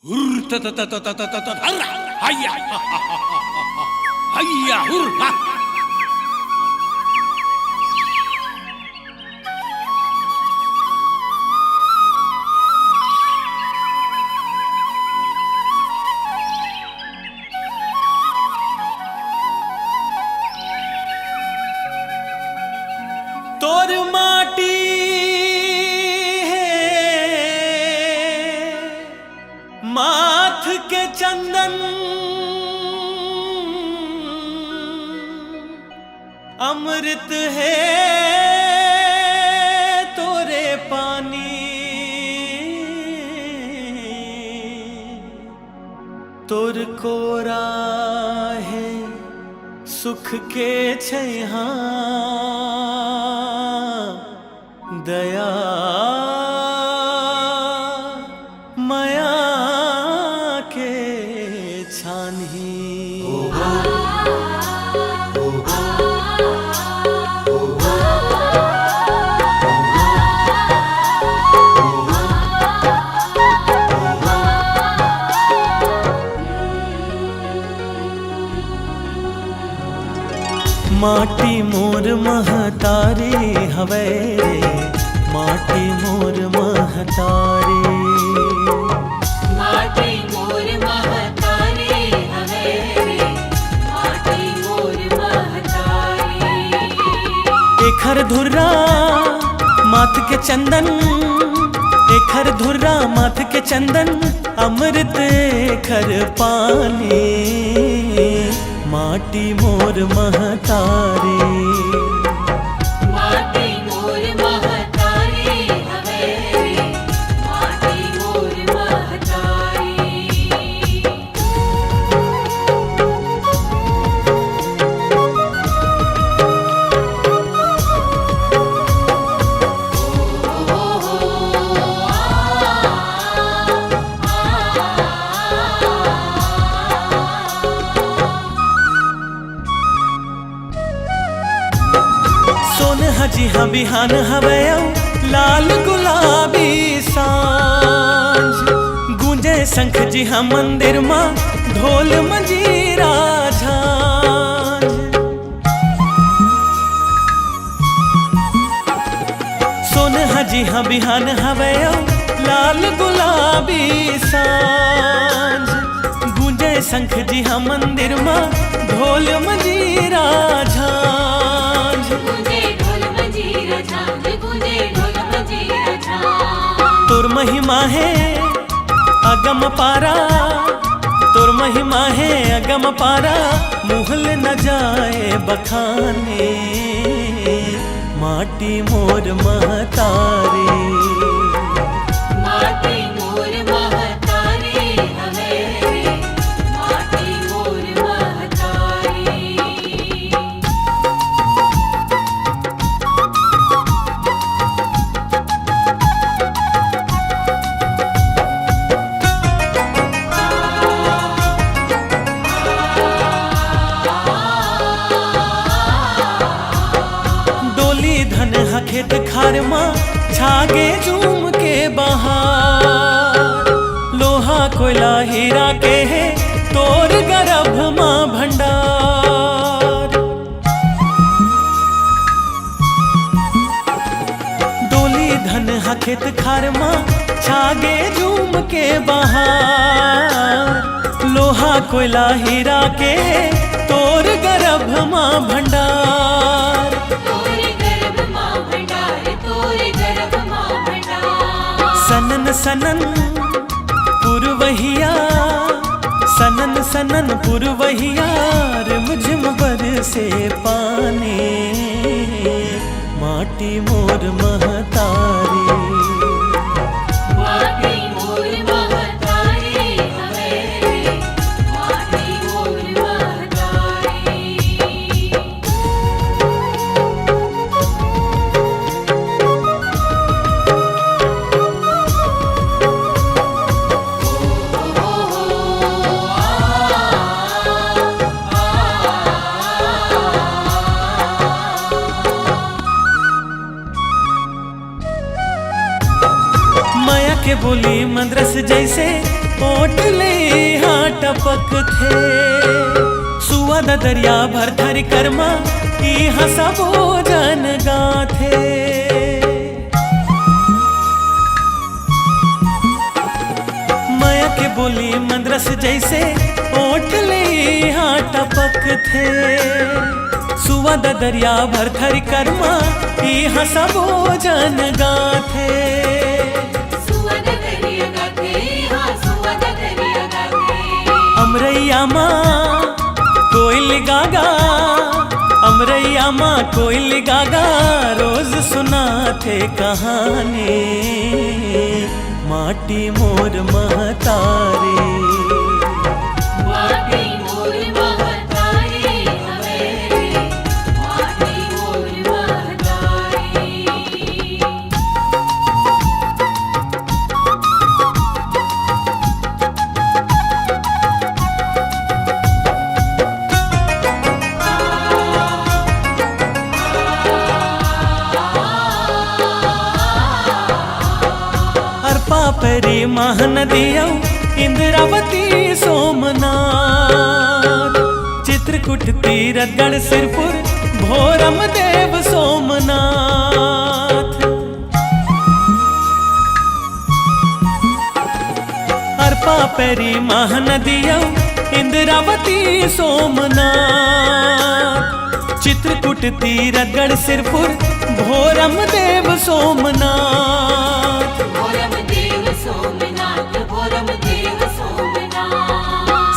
हुर त त त त त त हर्रा हैया हैया हुर हा तोर माटी है माथ के चंदन अमृत है तोरे पानी तोर कोरा है सुख के छैहा दया माया के छानी माटी मोर महतारी हवे रे माटी मोर महतारी माटी मोर महतारी हवे रे माटी मोर महतारी एखर धुर्रा माथ के चंदन एखर धुर्रा माथ के चंदन अमृत एखर पानी माटी मोर महतारी माटी मोर महतारी हवे रे माटी मोर महतारी सोन हजी हाँ बिहान हवे लाल गुलाबी सांझ गूंजे शंख जी हाँ मंदिर माँ ढोल मंजीरा झांझ सोन हजी हाँ बिहान हवे लाल गुलाबी सांझ गूंजे शंख जी हाँ मंदिर माँ ढोल मंजीरा झांझ गूंजे ढोल मंजीरा झांझ गूंजे ढोल मंजीरा झांझ तोर महिमा है अगम पारा तोर महिमा है अगम पारा मुहल न जाए बखाने माटी मोर महतारी माटी मोर महतारी हवे रे माटी मोर महतारी डोली धन हा खेत खार माँ छागे झूम के बहार लोहा कोयला हीरा के है तोर गर्भ माँ भंडार डोली धन हा खेत खार माँ छागे झूम के बहार लोहा कोयला हीरा के तोर गर्भ माँ भंडार तोरे गर्भ माँ भंडार तोरे गर्भ माँ भंडार सनन सनन पुरवहिया सनन सनन पुरवहिया मुझम बर से पानी माटी मोर महतारी माटी मोर महतारी हवे रे माटी मोर महतारी के बोली मद्रस जैसे ओट ले हाँ टपक थे सुअद दरिया भर धर कर्मा ई हसबो जन गाथे माया के बोली मंद्रस जैसे ओट ले हाँ टपक थे सुअद दरिया भर धर कर्मा ई हसबो जन गाथे सुवद दरिया गाथे हाँ सुवद दरिया गाथे अमरैया माँ कोयल गागा अमरैया माँ कोयल गागा रोज सुनाते कहानी माटी मोर महतारी माटी मोर महतारी हवे माटी मोर महतारी परी महानदिया इंद्रावती सोमनाथ चित्रकूट तीरथगढ़ सिरपुर भोरम देव सोमनाथ अर्पा पेरी महानदिया इंद्रावती सोमनाथ चित्रकूट तीरथगढ़ सिरपुर भोरम देव सोमनाथ भोरम देव सोमनाथ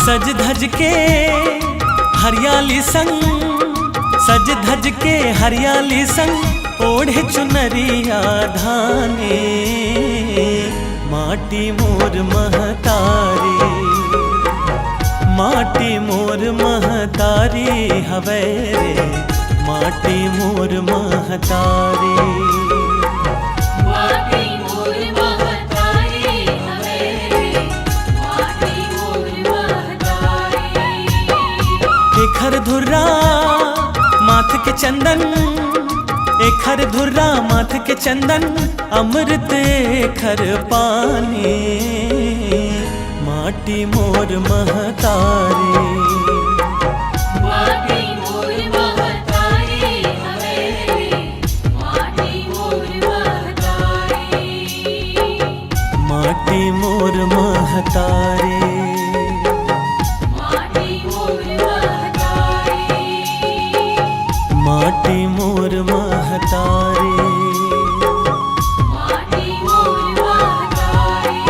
सज धज के हरियाली संग सज धज के हरियाली संग ओढ़े चुनरिया धाने माटी मोर महतारी माटी मोर महतारी हवे रे माटी मोर महतारी माटी मोर महतारी हवे माटी मोर महतारी एखर धुर्रा माथ के चंदन एखर धुर्रा माथ के चंदन अमृत एखर पानी माटी मोर महतारी माटी मोर महतारी हवे माटी मोर महतारी माटी मोर महतारी माटी मोर महतारी माटी मोर महतारी माटी मोर महतारी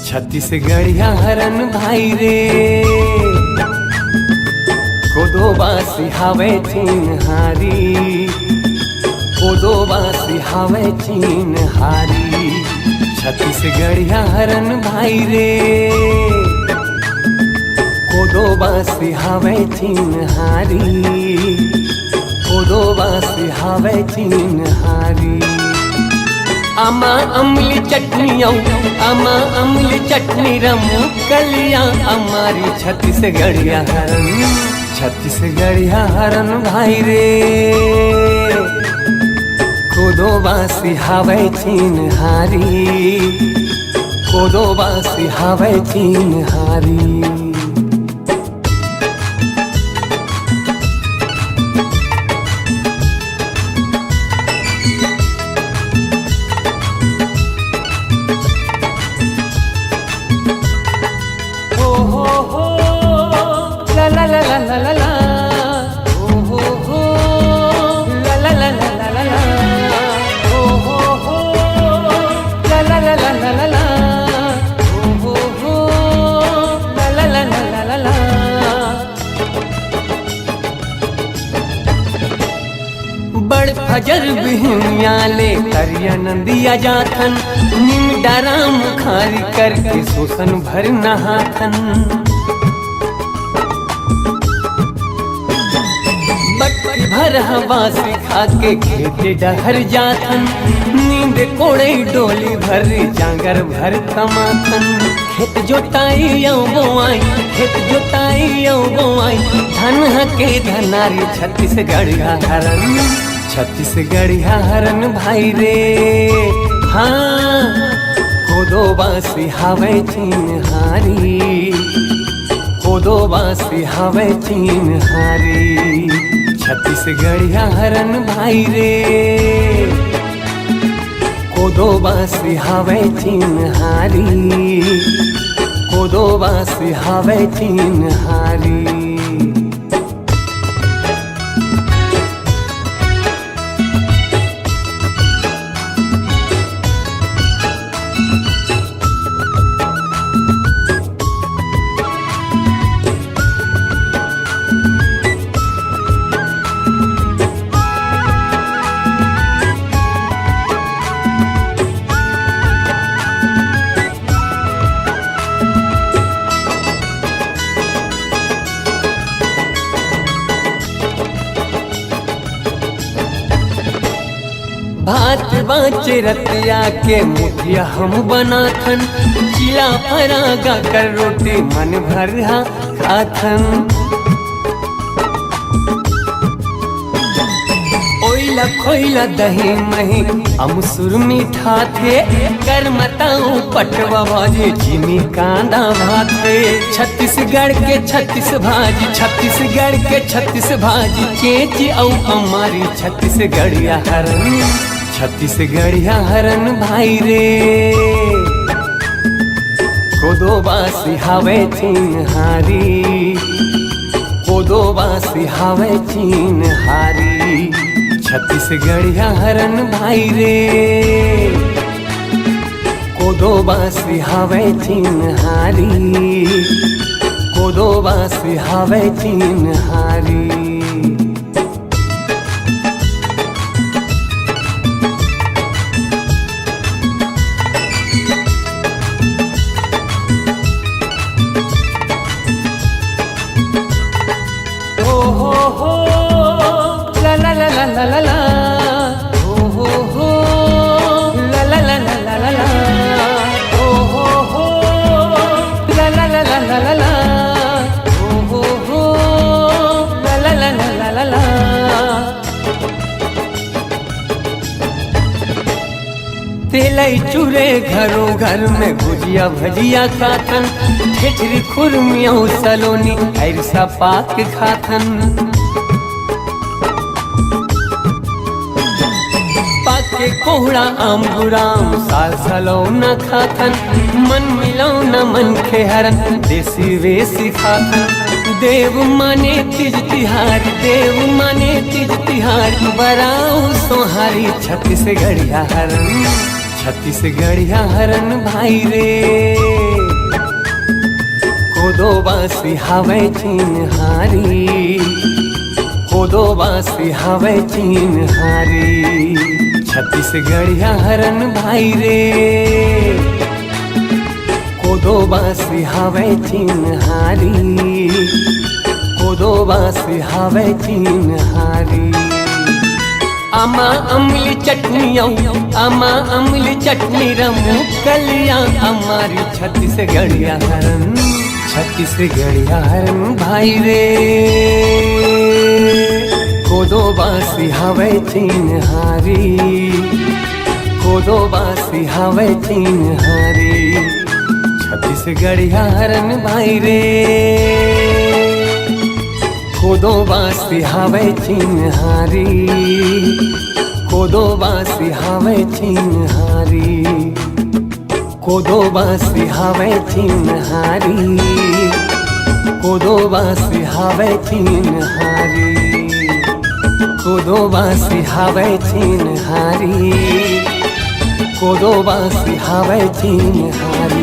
छत्तीसगढ़िया हरन भाई रे कोदो बासी हावे चिन्हारी कोदो बासी हावे चिन्हारी छत्तीसगढ़िया हरन भाई रे कोदो बासी हावे चिन्हारी कोदो बासी हावे चिन्हारी आमा अम्ली चटनी आमा अम्ली चटनी रमू कलिया हमारी छत्तीसगढ़िया हरन छत्तीसगढ़िया हरन भाई रे कोदो बासी हावे चिन्हारी कोदो बासी हावे चिन्हारी बड़ फजर बिहनिया ले करिया नंदिया जाथन निम डारा मुखारी करके शोषण भर नहाथन बट्टी भर हवा सिखा के खेते डहर जाथन नींद कोड़े डोली भर जांगर भर कमाथन खेत जोताई यौ बोआई खेत जोताई यौ बोआई धन के धनारी छत्तीसगढ़िया हरन भाई रे हाँ कोदो बासी हावे चिन्हारी कोदो बासी हावे चिन्हारी छत्तीसगढ़िया हरन भाई रे कोदो बासी हावे चिन्हारी कोदो बासी हावे चिन्हारी भात बाँचे रतिया के मुठिया हम बनाथन चिला परागा कर रोटी मन भर खाथन ओइला खोइला दही मही अमसुर मीठा थे कर मताऊ पटवा भाजी चीनी कांदा भात थे छत्तीसगढ़ के 36 भाजी छत्तीसगढ़ के 36 भाजी चेची औ हमारी छत्तीसगढ़िया हरन भाई रे कोदो बासी हावे चिन्हारी कोदो बासी हावे चिन्हारी छत्तीसगढ़िया हरन भाई रे कोदो बासी हावे चिन्हारी कोदो बासी हावे चिन्हारी la la la oh ho ho la la la la la la la oh ho ho la la la la la la la oh ho ho la la la la la la la Telai चूरे घरों घर में भुजिया भजिया खाथन ठेठरी खुरमिया सलोनी ऐसा पाक खाथन के कोहड़ा आमगुराम साल सलौना खाथन मन मिलौना मन के हरन देसी वेसी खाथन देव माने तीज तिहार बराऊ सोहारी छत्तीसगढ़िया हरन भाई रे कोदो बासी हावे चिन्हारी कोदो बासी हावे चिन्हारी छत्तीसगढ़िया हरन भाई रे कोदो बासी हावे चिन्हारी कोदो बासी हावे चिन्हारी आमा अमली चटनी रमू कलिया हमारी छत्तीसगढ़िया हरन भाई रे कोदो बासी हावे चिन्हारी कोदो बासी हावे चिन्हारी छत्तीसगढ़िया हरन भाई रे कोदो बासी हावे चिन्हारी कोदो बासी हावे चिन्हारी कोदो बासी हावे चिन्हारी कोदो बासी हावे चिन्हारी कोदो बासी हावे चिन्हारी कोदो बासी हावे चिन्हारी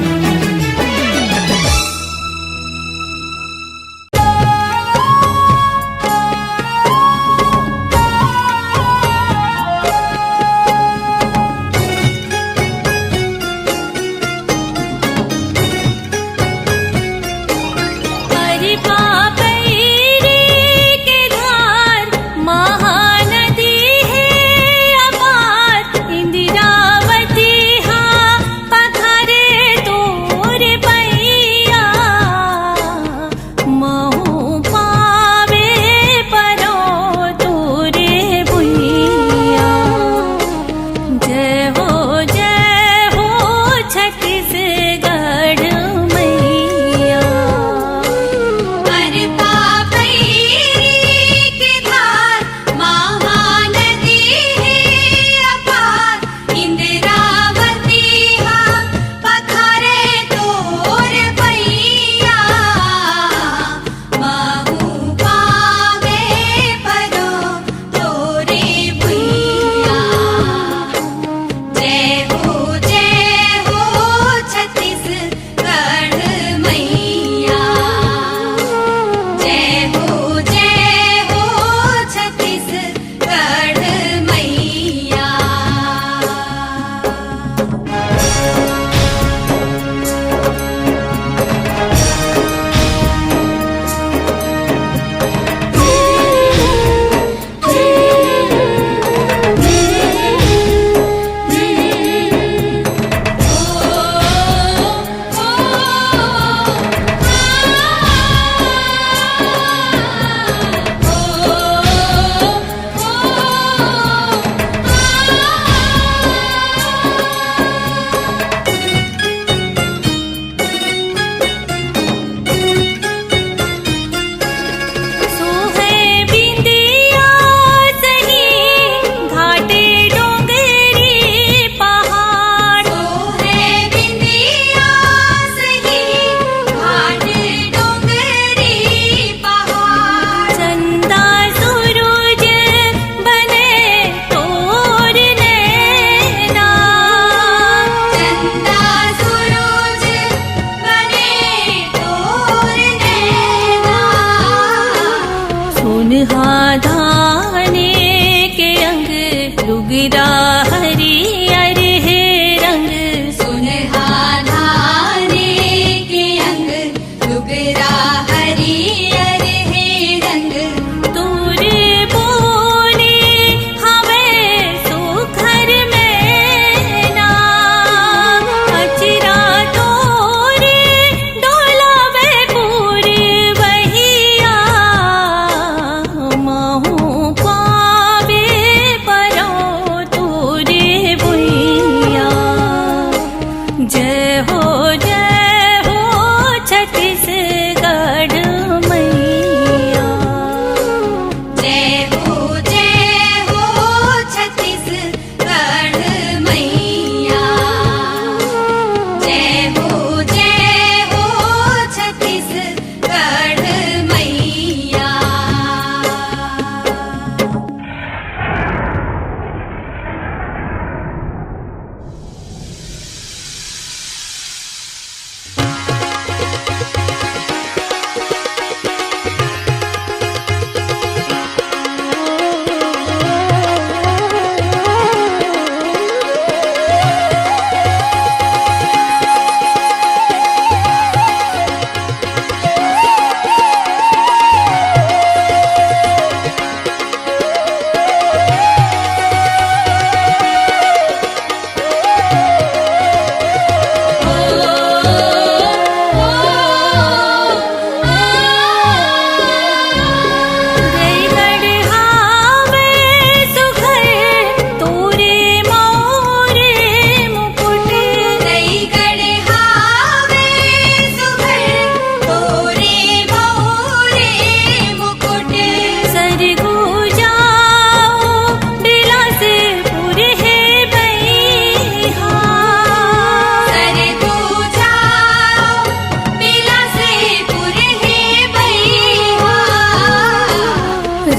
सुनहा धाने के अंग लुगरा हरियर है रंग सुनहा धाने के अंग लुगरा हरियर है रंग तूरे बोले हमें सुखर में ना अचरा तोरे डोलावे पूरे बहिया महू पावे परो तूरे बुइया जय हो छत्तीसगढ़ मैया जय हो छत्तीसगढ़ मैया जय हो छत्तीसगढ़ मैया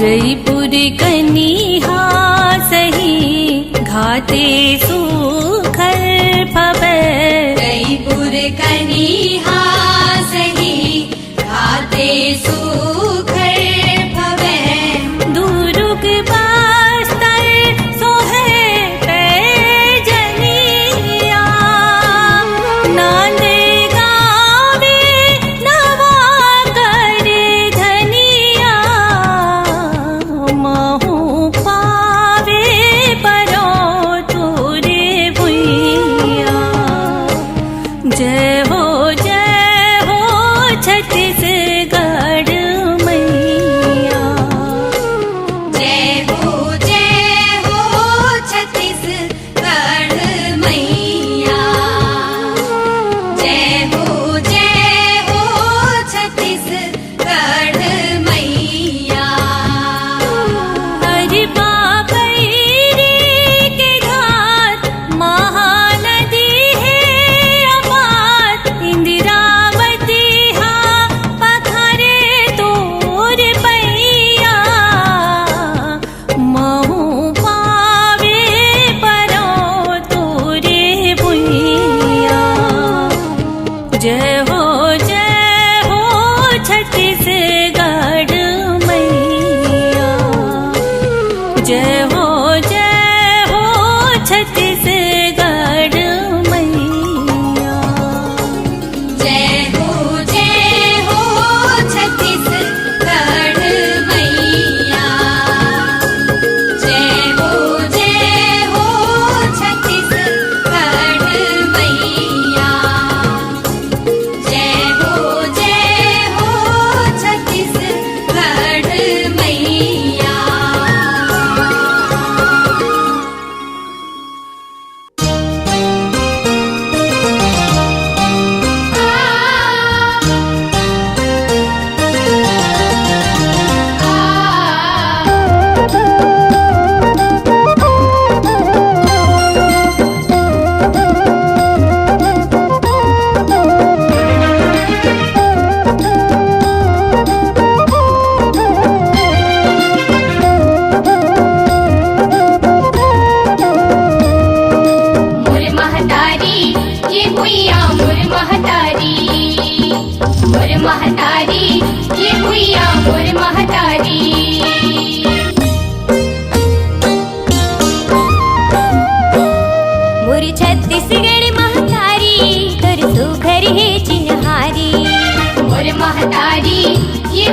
रईपुर कनिहा सही घाते सुखर फबे जयपुर कनिहा सही घाते सुखर भवे दुर्ग बस्तर सोहे पैजनिया नांदे गावे नवा कर धनिया महू पावे परो तोरे बुइया जय हो छत्तीसगढ़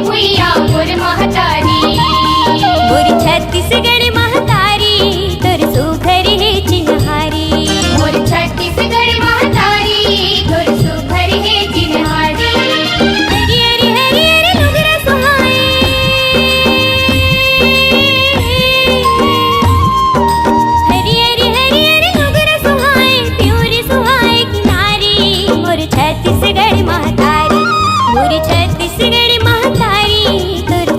भुइया मोर महतारी मोर छत्तीसगढ़ महतारी तोर सुघर हे चिन्हारी मोर छत्तीसगढ़ महतारी तोर सुघर हे जिनहारी हरियर हरियर लुगरा सुहाए हरियर हरियर लुगरा सुहाए प्यूर सुहाए किनारी मोर छत्तीसगढ़ महतारी मोर छत्तीसगढ़ महतारी तोर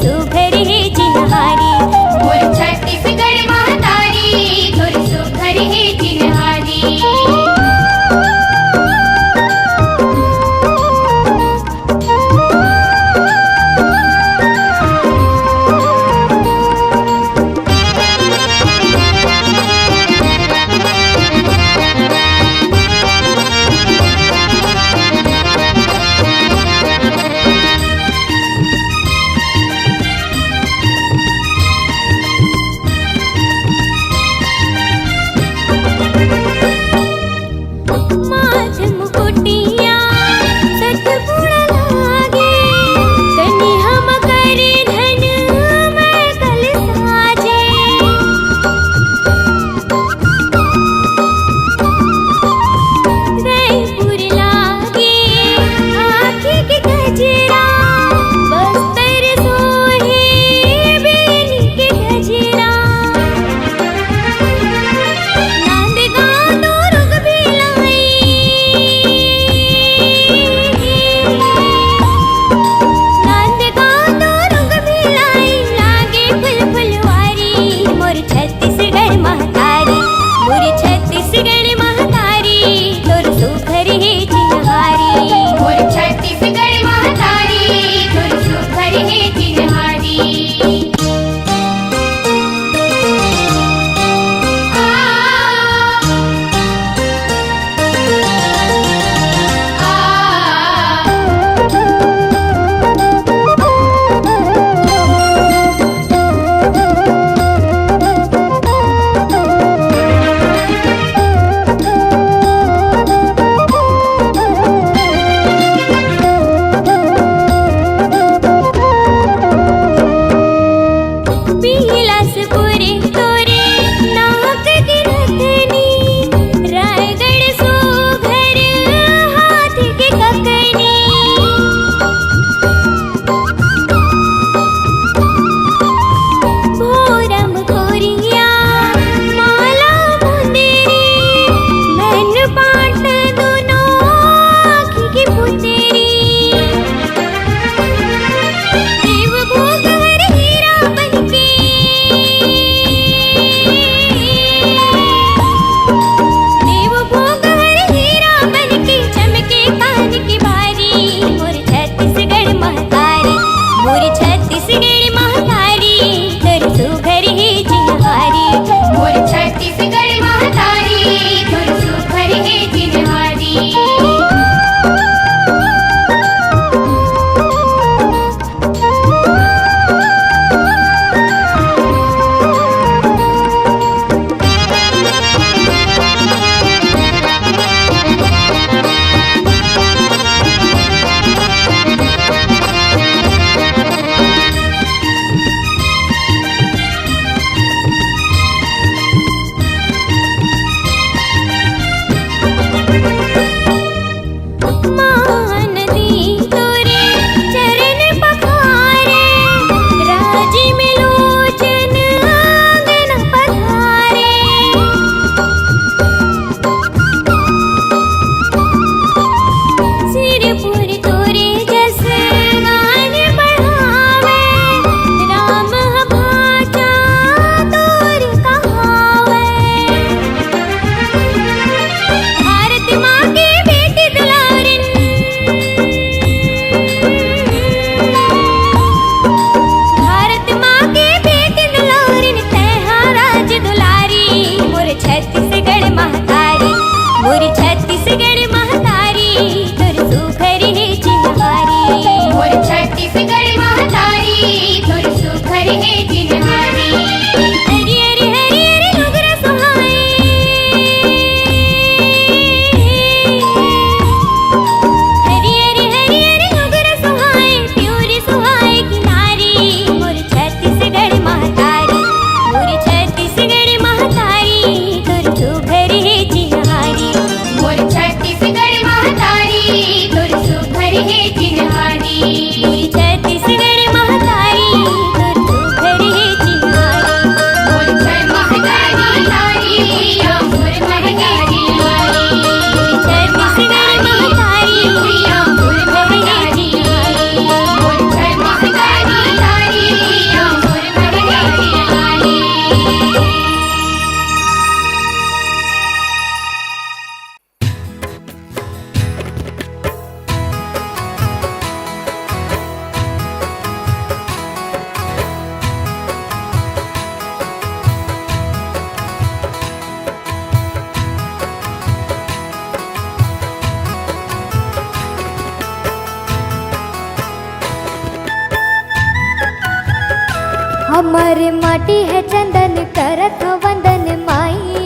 हमारे माटी है चंदन करत वंदन माई।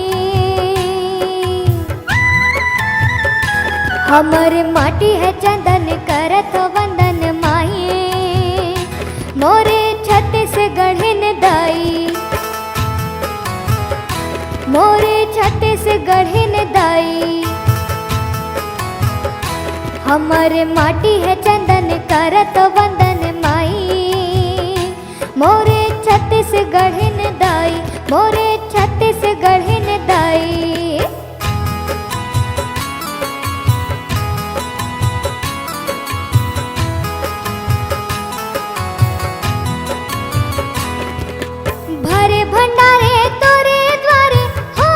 हमारे माटी है चंदन करत वंदन माई। मोरे छत्तीसगढ़ दाई, मोरे छत्तीसगढ़ दाई। हमारे माटी है चंदन करत वंदन माई। मोरे छत्तीसगढ़ दाई, मोरे छत्तीसगढ़ दाई। भरे भंडारे तोरे द्वारे हो,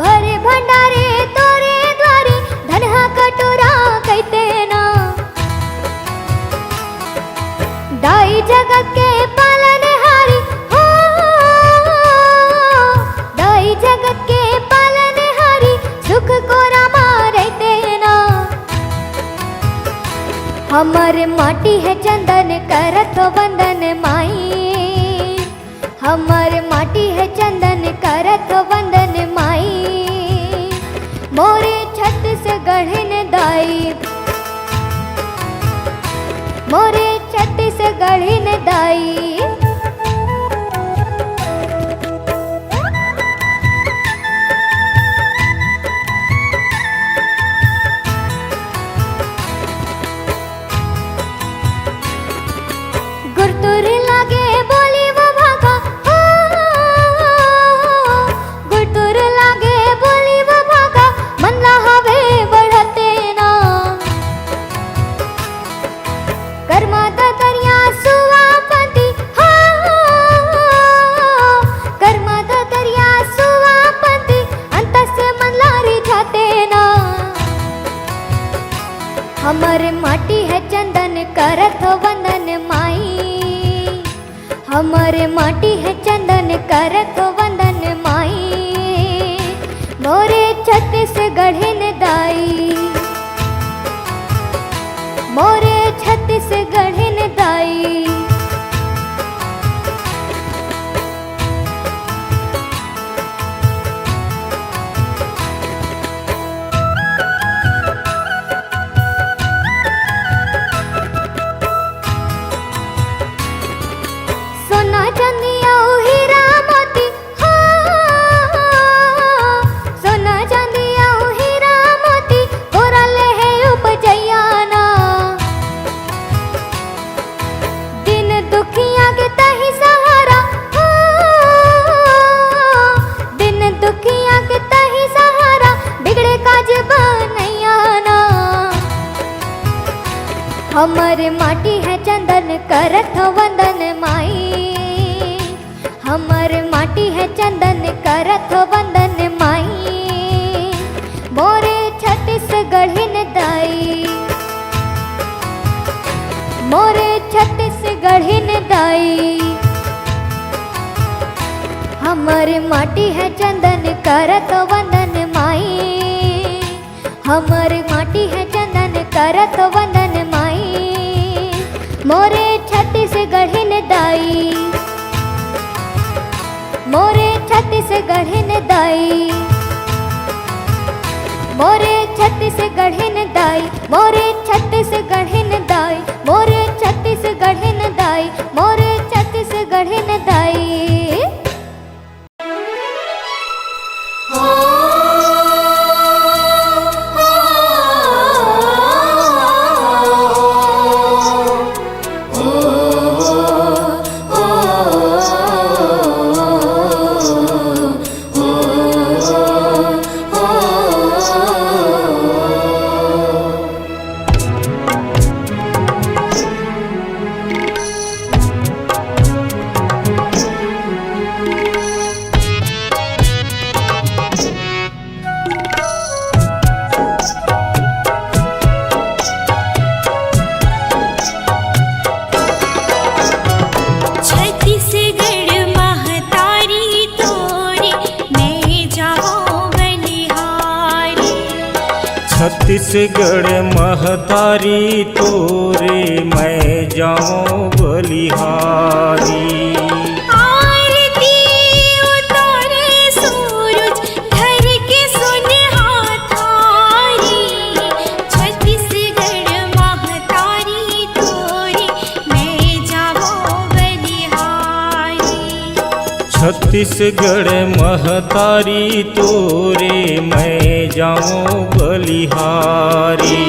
भरे भंडारे तोरे द्वारे। धनहा कटोरा कहते ना, दाई जगत के पालनहारी हो, दाई जगत के पालनहारी। सुख को रामा रहते ना। हमारे माटी है चंदन करत वंदन माई। हमारे माटी है चंदन करत वंदन माई। मोरे छत्तीसगढ़ दाई, मोरे छत्तीसगढ़ दाई। गुरतुर लागे बोली वो भागा हो, गुरतुर लागे बोली वो भागा। मन हवे बढ़ते ना, कर्मा दरिया सुवा पंती हो, कर्मा दरिया सुवा पंती। अंत से मन लारी जाते ना। हमारे माटी है चंदन करत वंदन माई। हमारे माटी है चंदन करत वंदन माई। मोरे छत्तीसगढ़ दाई, मोरे छत्तीसगढ़ दाई। सोना चांदिया हीरा मोती हो, सोना चांदिया हीरा मोती। कोरल है उपजैया ना, दिन दुखिया के तही सहारा हो, दिन दुखिया के तही सहारा। बिगड़े काज बनैया ना। हमारे माटी है चंदन करत वंदन माई। हमारे माटी है चंदन करत वंदन माई। मोरे छत्तीसगढ़ दाई, मोरे छत्तीसगढ़ दाई। हमारे माटी है चंदन करत वंदन माई। हमारे माटी है चंदन करत वंदन माई। मोरे छत्तीसगढ़ दाई, मोरे छत्तीसगढ़ दाई। मोरे छत्तीसगढ़ दाई, मोरे छत्तीसगढ़ दाई। मोरे छत्तीसगढ़ दाई, मोरे छत्तीसगढ़ दाई। छत्तीसगढ़ महतारी तोरे मैं जाऊं बलिहारी। आरती उतारे सूरज धर के सुन हाथारी, छत्तीसगढ़ महतारी तोरे मैं जाऊं बलिहारी। छत्तीसगढ़ महतारी तोरे मैं जाऊं बलिहारी।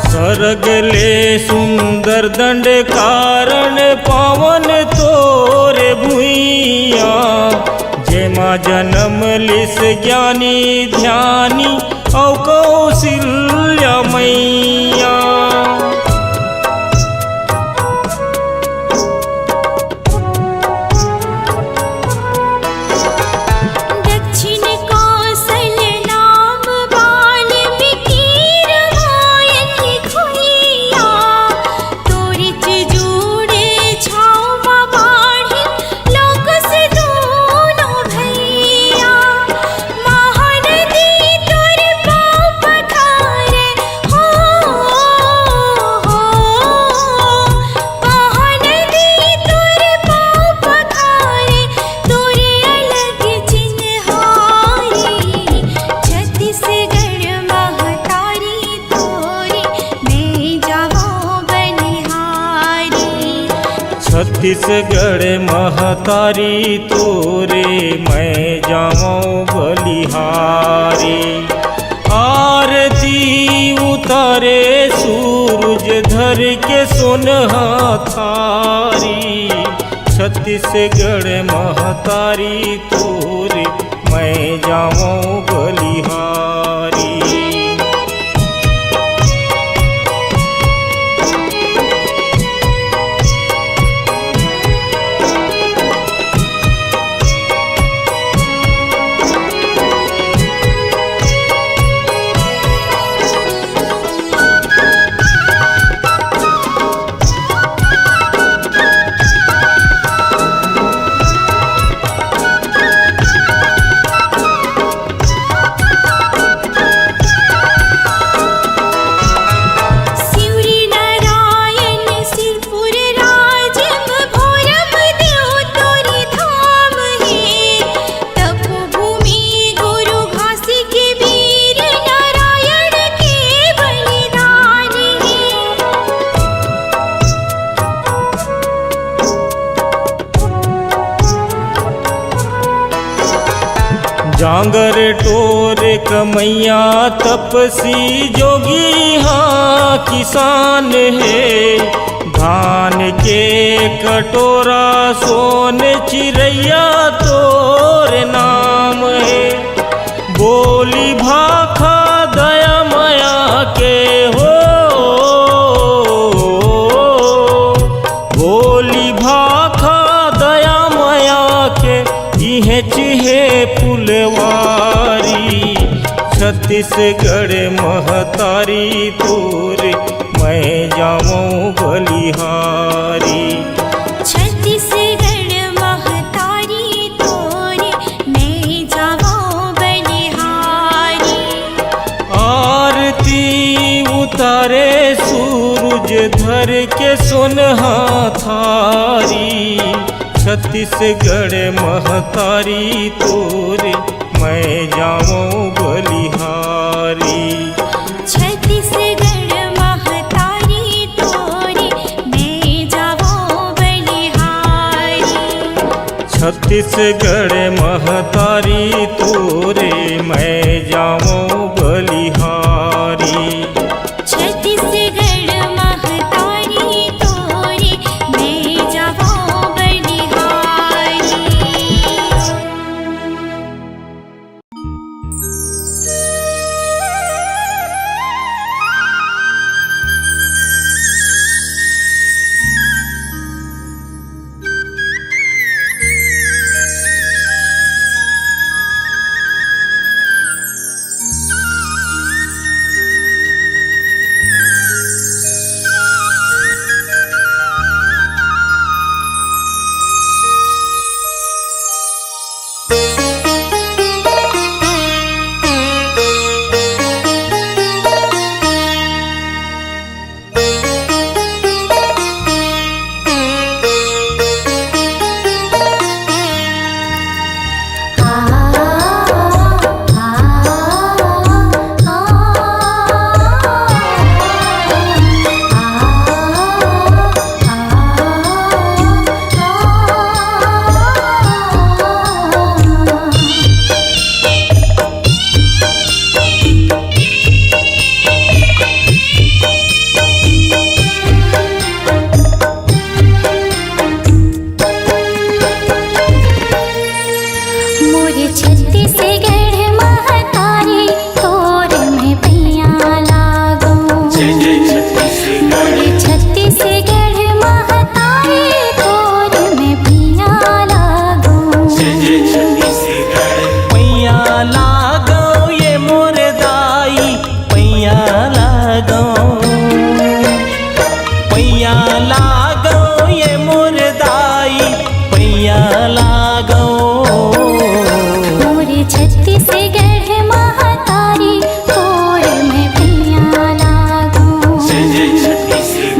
सरगले सुंदर दंड कारण पावन तोरे भुइया, जेमा जन्म लिस ज्ञानी ध्यानी औ कौशल्या मैया। दक्षिण कौशल नाम वाल्मीकि रामायण लिखोइया, तोरिच जुड़े छाव बाढ़ी लोक से दोनों भैया। महानदी तोर पाँव पखारे हो, महानदी तोर पाँव पखारे, तोरे अलग चिन्हारी। छत्तीसगढ़ महतारी तोरे मैं जाऊं बलिहारी। छत्तीसगढ़ महतारी तोरे मैं जाऊं बलिहारी। आरती उतारे सूरज धर के सुन हाथारी, छत्तीसगढ़ महतारी तोरे मैं जाऊं बलिहारी। सिवरी नारायण सिरपुर राजम भोरम देव तोरी धाम है, तपोभूमि गुरु घासी के वीर नारायण के बलिदान है। जांगर टोर कमैया तपसी जोगी हाँ किसान है, धान के कटोरा सोन चिरैया तोर नाम है। बोली भाखा दया माया के हो, बोली भाखा दया माया के इहे चिहे फुलवारी। छत्तीसगढ़ महतारी तोरे मैं जाऊं बलिहारी। छत्तीसगढ़ महतारी तोरे मैं जाऊं बलिहारी। आरती उतारे सूरज धर के सुन हाथारी, छत्तीसगढ़ महतारी तोरे मैं जाऊं बलिहारी। छत्तीसगढ़ महतारी तोरे मैं जाऊं बलिहारी। छत्तीसगढ़ महतारी तोरे मैं जाऊं बलिहारी। छत्तीसगढ़ महतारी तोरे मैं जाऊं बलिहारी। पैया लागो ये मोर दाई पैया लागो। मोरे छत्तीसगढ़ महातारी तोर में पैया लागो।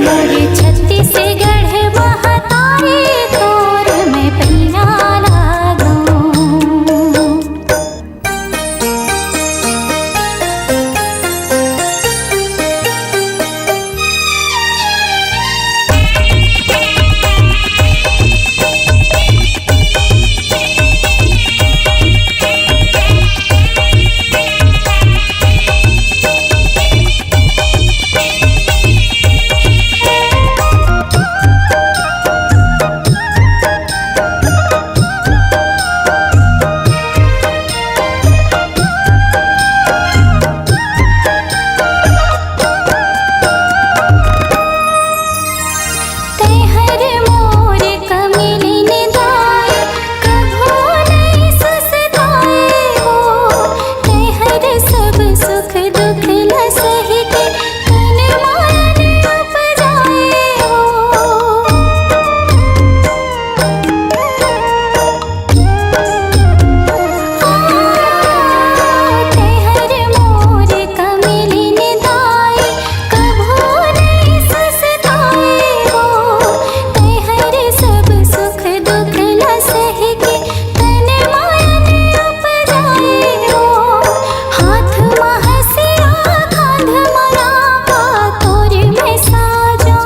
मोरे छत्तीसगढ़ महातारी तोर में पैया लागो। तेहर मोर कमिलिन दाई कभो नहीं ससताए हो। तेहर सब सुख दुख ल सही के तन मान उपजाए हो। तेहर मोर कमिलिन दाई कभो नहीं ससताए हो। तेहर सब सुख दुख ल सही के तन मान उपजाए हो। हाथ महसिया कांध मरावा तोर में साजो।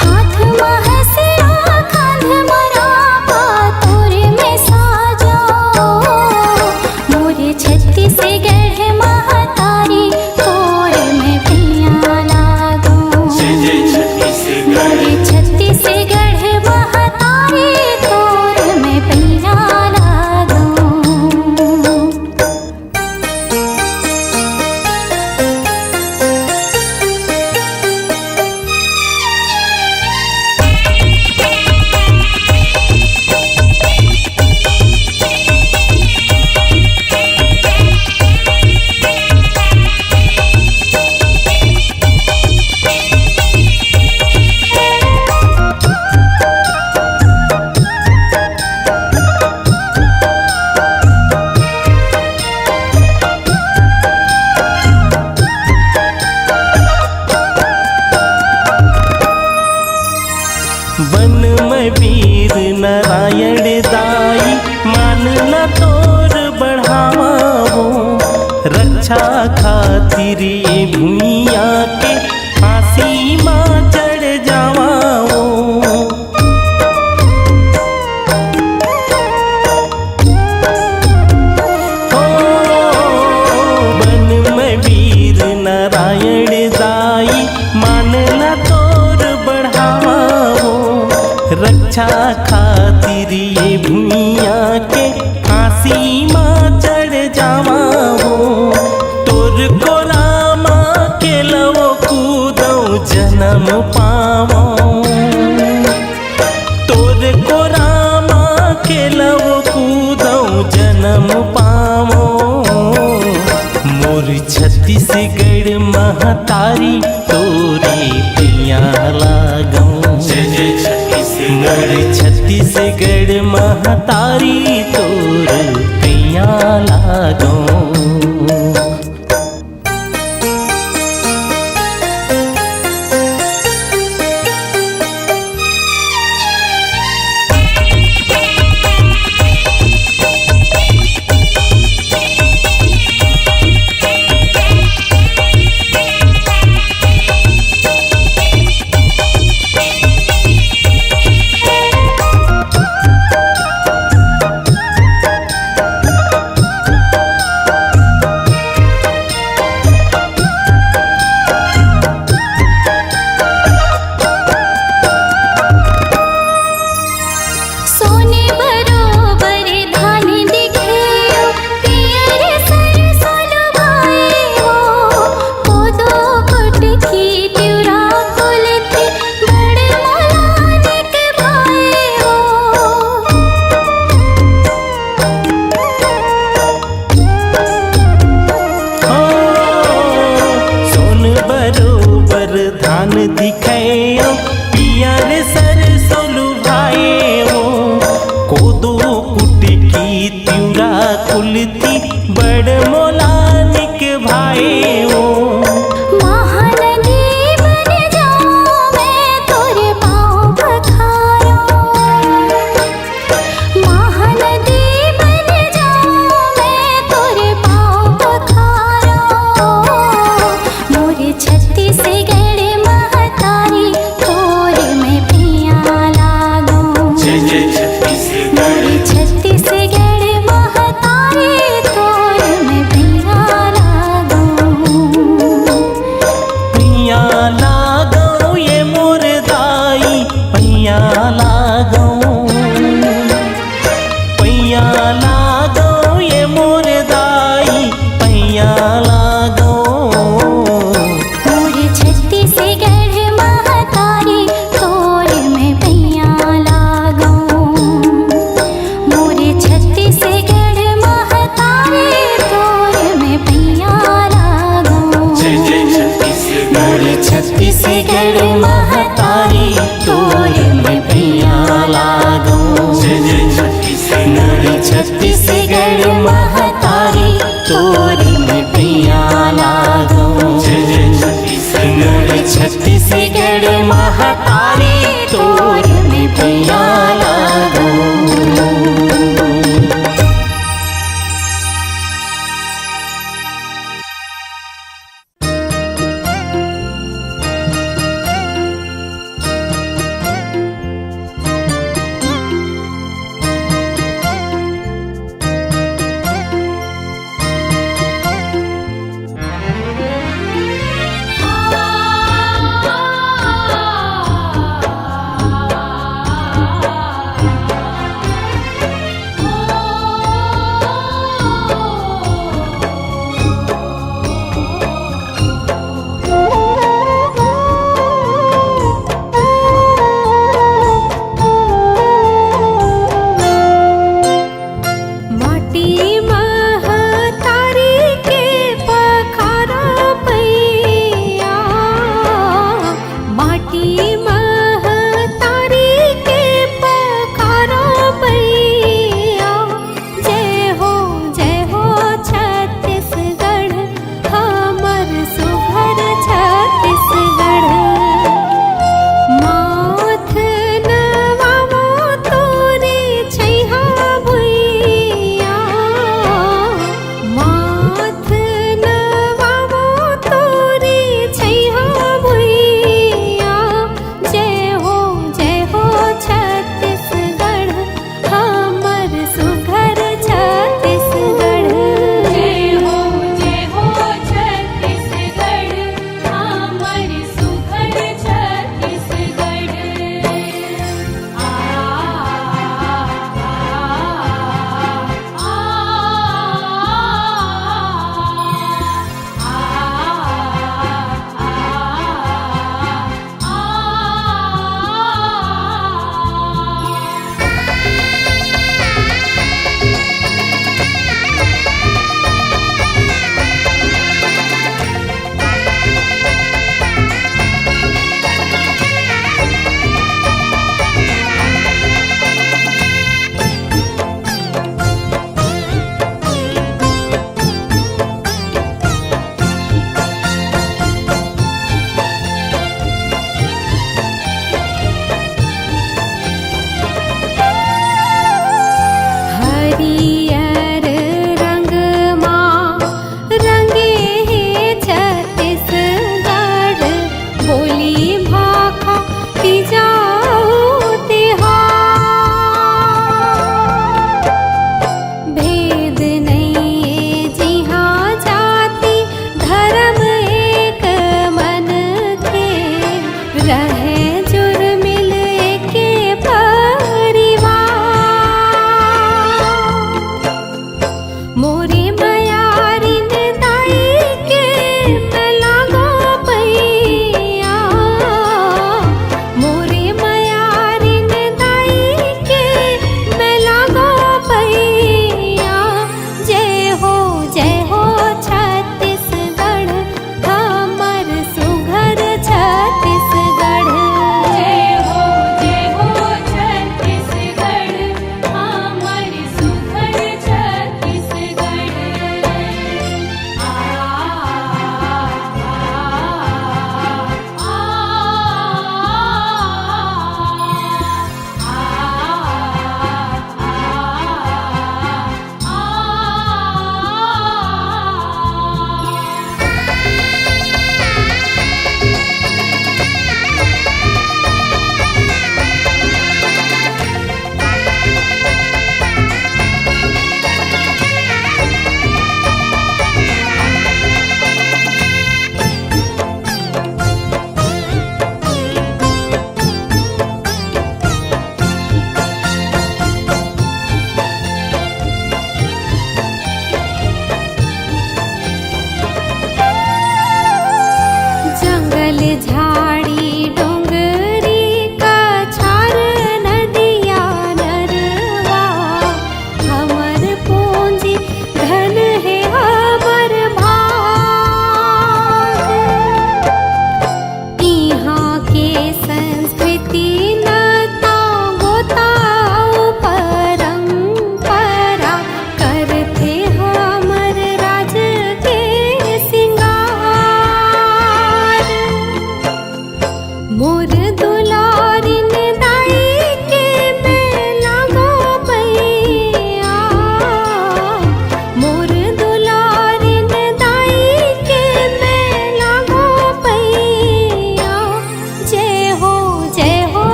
हाथ महसिया कांध मरावा तोर में साजो। मोरे छत्तीसगढ़ महातारी तोर में पैया लागो। मोरे छत्तीसगढ़ महातारी तोर में पैया लागो। वन में वीर नारायण दाई मानना तोर बढ़ावा हो। रक्षा खातिर ये भूमिया के फांसी माँ चढ़ जावा हो। वन में वीर नारायण दाई मानना तोर बढ़ावा हो। रक्षा खातिर ये भूमिया के फांसी माँ चढ़ जावा हो। तोर को रामा के लवो कूदो जन्म पावो। तोर को रामा के लवो कूदो जन्म पावो। मोर छत्तीसगढ़ महातारी तोरे पैया लागो। मोर छत्तीसगढ़ महातारी तोर पैया लागो। दिखे पियर सरसों लुभाए हो कोदो कुटकी त्यूरा कुलती बड़ मोलानिक भाई हो महानदी बन जाऊं मैं तोरे पाँव पखारूं महानदी बन जाऊं मैं तोरे पाँव पखारूं मोरे छत्तीसगढ़ महतारी तोरे में पिया लागूं मोरे छत्तीसगढ़ महतारी तोरे में पिया लागूं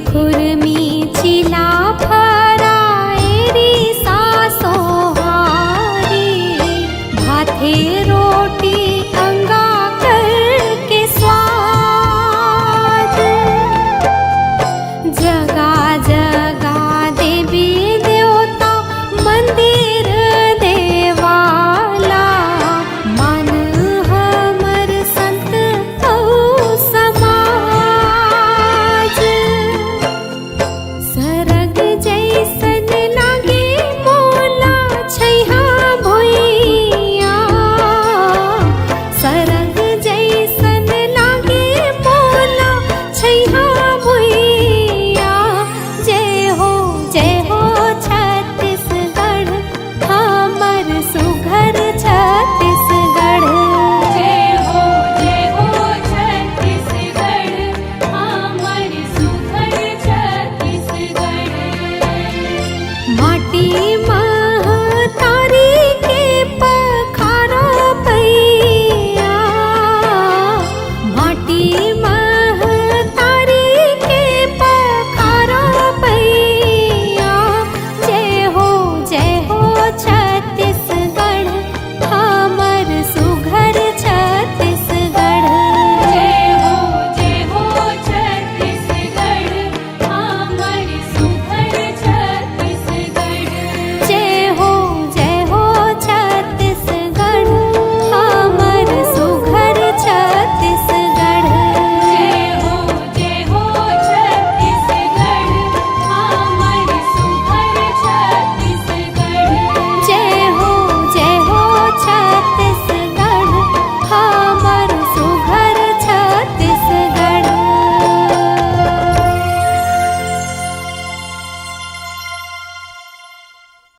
खुरमी